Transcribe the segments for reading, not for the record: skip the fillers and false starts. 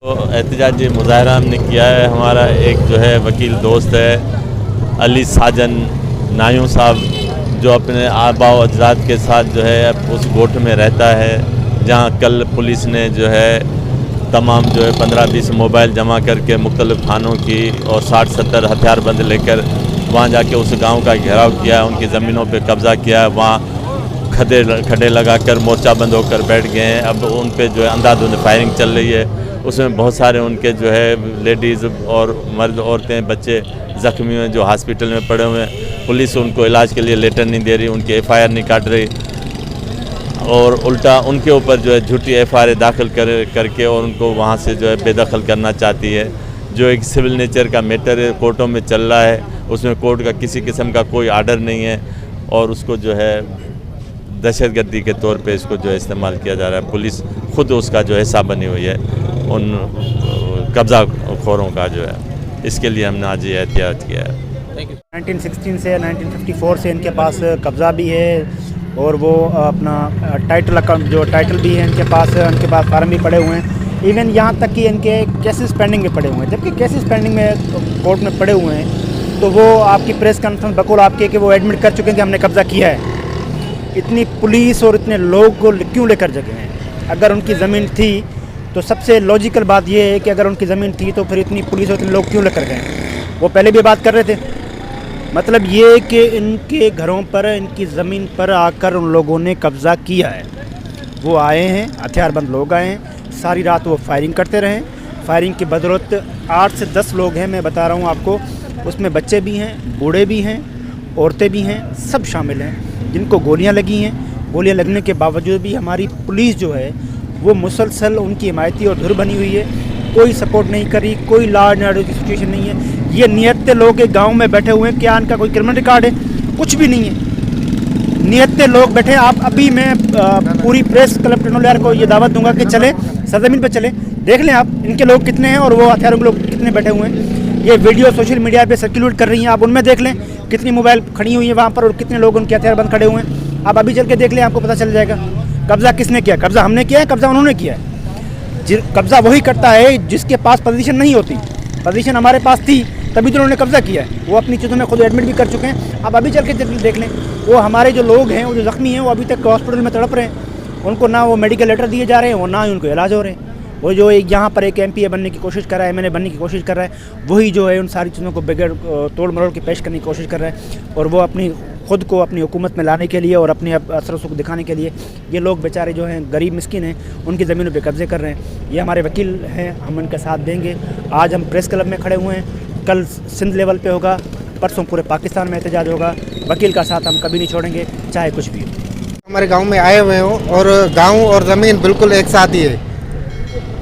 तो एहतजाजी मुजाहरा हमने किया है। हमारा एक जो है वकील दोस्त है अली साजन नायू साहब, जो अपने आबा व अजदाद के साथ जो है उस गोठ में रहता है, जहां कल पुलिस ने जो है तमाम जो है 15-20 मोबाइल जमा करके मुख्तलिफ थानों की और 60-70 हथियारबंद लेकर वहाँ जाके उस गांव का घेराव किया, उनकी ज़मीनों पे कब्ज़ा किया। वहाँ खड़े लगाकर मोर्चाबंद होकर बैठ गए हैं। अब उन पे जो है अंधाधुंध फायरिंग चल रही है। उसमें बहुत सारे उनके जो है लेडीज़ और मर्द, औरतें, बच्चे ज़ख्मी हुए जो हॉस्पिटल में पड़े हुए हैं। पुलिस उनको इलाज के लिए लेटर नहीं दे रही, उनकी FIR नहीं काट रही और उल्टा उनके ऊपर जो है झूठी FIR दाखिल करके और उनको वहाँ से जो है बेदखल करना चाहती है। जो एक सिविल नेचर का मैटर है, कोर्टों में चल रहा है, उसमें कोर्ट का किसी किस्म का कोई आर्डर नहीं है और उसको जो है दहशतगर्दी के तौर पे इसको जो है इस्तेमाल किया जा रहा है। पुलिस खुद उसका जो हिस्सा बनी हुई है उन कब्ज़ा खोरों का जो है। इसके लिए हमने आज ये एहतियात किया है। 1916 से 1954 से इनके पास कब्ज़ा भी है और वो अपना टाइटल भी है इनके पास फार्म भी पड़े हुए हैं। इवन यहाँ तक कि इनके केसेस पेंडिंग में पड़े हुए हैं। जबकि केसेस पेंडिंग में कोर्ट में पड़े हुए हैं तो वो आपकी प्रेस कॉन्फ्रेंस बकौल आपके कि वो एडमिट कर चुके हैं कि हमने कब्ज़ा किया है। इतनी पुलिस और इतने लोग को क्यों लेकर जगह हैं? अगर उनकी ज़मीन थी तो सबसे लॉजिकल बात ये है कि अगर उनकी ज़मीन थी तो फिर इतनी पुलिस और इतने लोग क्यों लेकर गए? वो पहले भी बात कर रहे थे। मतलब ये कि इनके घरों पर, इनकी ज़मीन पर आकर उन लोगों ने कब्ज़ा किया है। वो आए हैं, हथियारबंद लोग आए हैं, सारी रात वो फायरिंग करते रहे। फायरिंग की बदौलत 8 से 10 लोग हैं, मैं बता रहा हूँ आपको। उसमें बच्चे भी हैं, बूढ़े भी हैं, औरतें भी हैं, सब शामिल हैं जिनको गोलियां लगी हैं। गोलियां लगने के बावजूद भी हमारी पुलिस जो है वो मुसलसल उनकी हिमायती और धुर बनी हुई है। कोई सपोर्ट नहीं करी, कोई लॉ एंड ऑर्डर की सिचुएशन नहीं है। ये नियत्ते लोग एक गाँव में बैठे हुए हैं, क्या इनका कोई क्रिमिनल रिकॉर्ड है? कुछ भी नहीं है। नियत्ते लोग बैठे। आप अभी मैं पूरी प्रेस क्लब टिंडोलियार को ये दावत दूंगा कि चले सरजमीन पर चले, देख लें आप इनके लोग कितने हैं और वो हथियारों के लोग कितने बैठे हुए हैं। ये वीडियो सोशल मीडिया पे सर्कुलेट कर रही हैं, आप उनमें देख लें कितनी मोबाइल खड़ी हुई है वहाँ पर और कितने लोग उनके हथियारबंद खड़े हुए हैं। आप अभी चल के देख लें, आपको पता चल जाएगा कब्ज़ा किसने किया। कब्ज़ा हमने किया है, कब्ज़ा उन्होंने किया है। कब्ज़ा वही करता है जिसके पास पोजीशन नहीं होती। पोजीशन हमारे पास थी तभी तो उन्होंने कब्ज़ा किया है। वो अपनी चीज़ों में खुद एडमिट भी कर चुके हैं। आप अभी चल के देख लें, वो हमारे जो लोग हैं, वो जो ज़ख्मी हैं, वो अभी तक हॉस्पिटल में तड़प रहे हैं। उनको ना वो मेडिकल लेटर दिए जा रहे हैं और ना ही उनको इलाज हो रहे हैं। वो जो एक यहाँ पर एक MPA बनने की कोशिश कर रहा है, MLA बनने की कोशिश कर रहा है, वही जो है उन सारी चीज़ों को बगैर तोड़ मरोड़ के पेश करने की कोशिश कर रहा है। और वो अपनी खुद को अपनी हुकूमत में लाने के लिए और अपने असर सुख दिखाने के लिए ये लोग बेचारे जो हैं गरीब मिस्किन हैं, उनकी ज़मीनों पे कब्ज़े कर रहे हैं। ये हमारे वकील हैं, हम उनका साथ देंगे। आज हम प्रेस क्लब में खड़े हुए हैं, कल सिंध लेवल पे होगा, परसों पूरे पाकिस्तान में एहतजाज होगा। वकील का साथ हम कभी नहीं छोड़ेंगे, चाहे कुछ भी हो। हमारे गाँव में आए हुए हों और गाँव और ज़मीन बिल्कुल एक साथ ही है,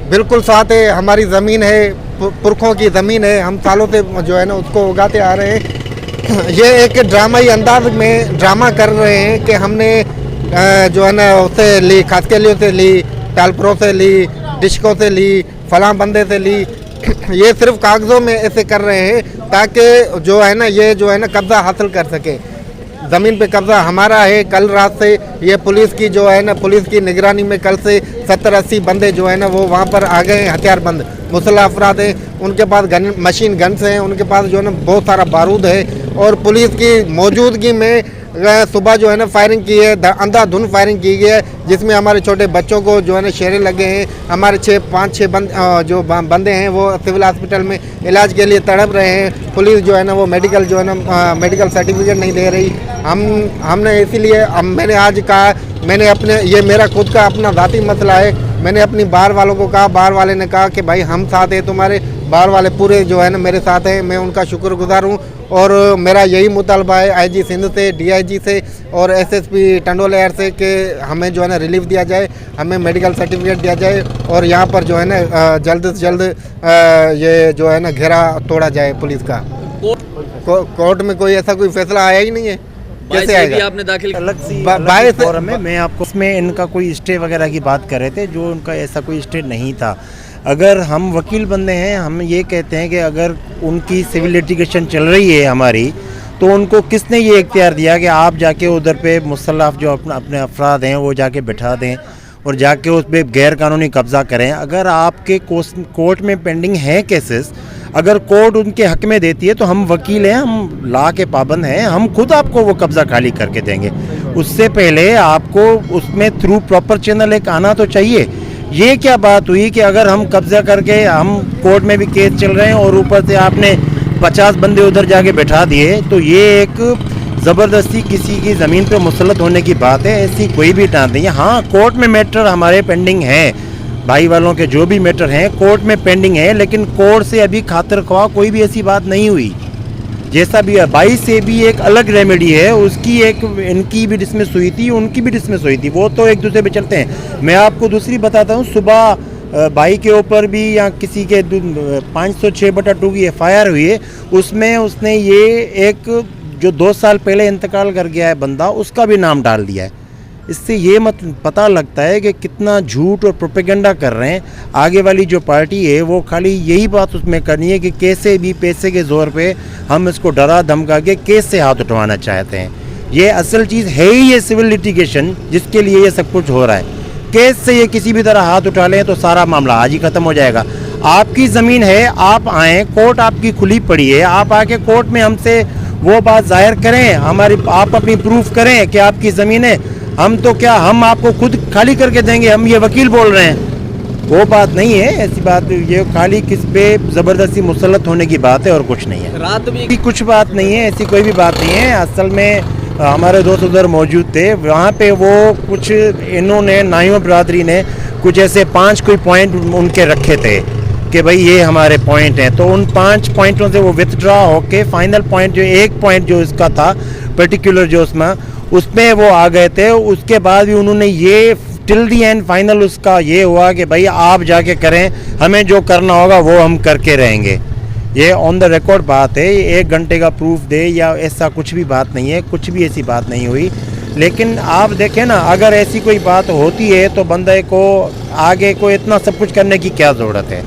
बिल्कुल साथ है। हमारी ज़मीन है, पुरखों की ज़मीन है, हम सालों से जो है ना उसको उगाते आ रहे हैं। ये एक ड्रामाई अंदाज में ड्रामा कर रहे हैं कि हमने जो है ना उससे ली, खासकेलियों से ली, टालपुरों से ली, डिस्कों से ली, फलां बंदे से ली। ये सिर्फ कागज़ों में ऐसे कर रहे हैं ताकि जो है ना ये जो है ना कब्ज़ा हासिल कर सके। ज़मीन पे कब्ज़ा हमारा है। कल रात से ये पुलिस की जो है ना, पुलिस की निगरानी में कल से 70-80 बंदे जो है ना वो वहाँ पर आ गए हैं, हथियारबंद मुसल्लह अफराद हैं। उनके पास मशीन गन्स हैं, उनके पास जो है ना बहुत सारा बारूद है। और पुलिस की मौजूदगी में सुबह जो है ना फायरिंग की है, अंधाधुंध फायरिंग की गई है, जिसमें हमारे छोटे बच्चों को जो है ना शेरे लगे हैं। हमारे 5-6 बंदे हैं वो सिविल हॉस्पिटल में इलाज के लिए तड़प रहे हैं। पुलिस जो है ना वो मेडिकल जो है ना मेडिकल सर्टिफिकेट नहीं दे रही। हमने इसीलिए मैंने आज कहा, मैंने अपने, ये मेरा खुद का अपना ज़ाती मसला है, मैंने अपनी बाहर वालों को कहा, बाहर वाले ने कहा कि भाई हम साथ हैं तुम्हारे, बाहर वाले पूरे जो है ना मेरे साथ हैं। मैं उनका शुक्रगुजार हूँ और मेरा यही मुतालबा है IG सिंध से, DIG से और SSP टिंडोलियार से कि हमें जो है ना रिलीफ दिया जाए, हमें मेडिकल सर्टिफिकेट दिया जाए और यहाँ पर जो है ना जल्द से जल्द ये जो है ना घेरा तोड़ा जाए पुलिस का। कोर्ट में कोई ऐसा कोई फैसला आया ही नहीं है, कैसे आएगा? आपने दाखिल अलग सी फोरम में मैं आपको इसमें इनका कोई स्टे वगैरह की बात कर रहे थे, जो उनका ऐसा कोई स्टे नहीं था। अगर हम वकील बंदे हैं, हम ये कहते हैं कि अगर उनकी सिविल लिटिगेशन चल रही है हमारी, तो उनको किसने ये इख्तियार दिया कि आप जाके उधर पे मुसल्लफ जो अपने अफराद हैं वो जाके बिठा दें, और जाके उस पर गैर कानूनी कब्जा करें। अगर आपके कोर्ट में पेंडिंग है केसेस, अगर कोर्ट उनके हक में देती है तो हम वकील हैं, हम लॉ के पाबंद हैं, हम खुद आपको वो कब्जा खाली करके देंगे। उससे पहले आपको उसमें थ्रू प्रॉपर चैनल एक आना तो चाहिए। ये क्या बात हुई कि अगर हम कब्जा करके, हम कोर्ट में भी केस चल रहे हैं और ऊपर से आपने 50 बंदे उधर जाके बैठा दिए, तो ये एक ज़बरदस्ती किसी की ज़मीन पे मुसल्लत होने की बात है। ऐसी कोई भी डांट नहीं है। हाँ, कोर्ट में मैटर हमारे पेंडिंग हैं, भाई वालों के जो भी मैटर हैं कोर्ट में पेंडिंग है, लेकिन कोर्ट से अभी खातिर ख्वाह कोई भी ऐसी बात नहीं हुई। जैसा भी है, 22 से भी एक अलग रेमेडी है, उसकी एक इनकी भी डिसमिस हुई थी, उनकी भी डिसमिस हुई थी, वो तो एक दूसरे पे चलते हैं। मैं आपको दूसरी बताता हूँ, सुबह भाई के ऊपर भी या किसी के 506/2 की FIR हुई है, उसमें उसने ये एक जो 2 साल पहले इंतकाल कर गया है बंदा, उसका भी नाम डाल दिया है। इससे ये पता लगता है कि कितना झूठ और प्रोपेगेंडा कर रहे हैं। आगे वाली जो पार्टी है वो खाली यही बात उसमें करनी है कि कैसे भी पैसे के ज़ोर पे हम इसको डरा धमका के केस से हाथ उठवाना चाहते हैं। ये असल चीज़ है ही ये सिविल लिटिगेशन, जिसके लिए ये सब कुछ हो रहा है। केस से ये किसी भी तरह हाथ उठा लें तो सारा मामला आज ही ख़त्म हो जाएगा। आपकी ज़मीन है, आप आएँ, कोर्ट आपकी खुली पड़ी है, आप आके कोर्ट में हमसे वो बात जाहिर करें, आप अपनी प्रूफ करें कि आपकी ज़मीन है। हम तो क्या, हम आपको खुद खाली करके देंगे, हम ये वकील बोल रहे हैं। वो बात नहीं है, ऐसी बात ये खाली किस पे ज़बरदस्ती मुसल्लत होने की बात है और कुछ नहीं है। रात में कुछ बात नहीं है, ऐसी कोई भी बात नहीं है। असल में हमारे दोस्त उधर मौजूद थे, वहाँ पे वो कुछ इन्होंने नाइयों बरादरी ने कुछ ऐसे 5 कोई पॉइंट उनके रखे थे कि भाई ये हमारे पॉइंट हैं, तो उन 5 पॉइंटों से वो विथड्रॉ होके फाइनल पॉइंट जो एक पॉइंट जो इसका था पर्टिकुलर जो उसमें वो आ गए थे। उसके बाद भी उन्होंने ये टिल दी एंड फाइनल उसका ये हुआ कि भाई आप जाके करें, हमें जो करना होगा वो हम करके रहेंगे। ये ऑन द रिकॉर्ड बात है, ये 1 घंटे का प्रूफ दे या ऐसा कुछ भी बात नहीं है, कुछ भी ऐसी बात नहीं हुई। लेकिन आप देखें ना, अगर ऐसी कोई बात होती है तो बंदे को आगे को इतना सब कुछ करने की क्या ज़रूरत है।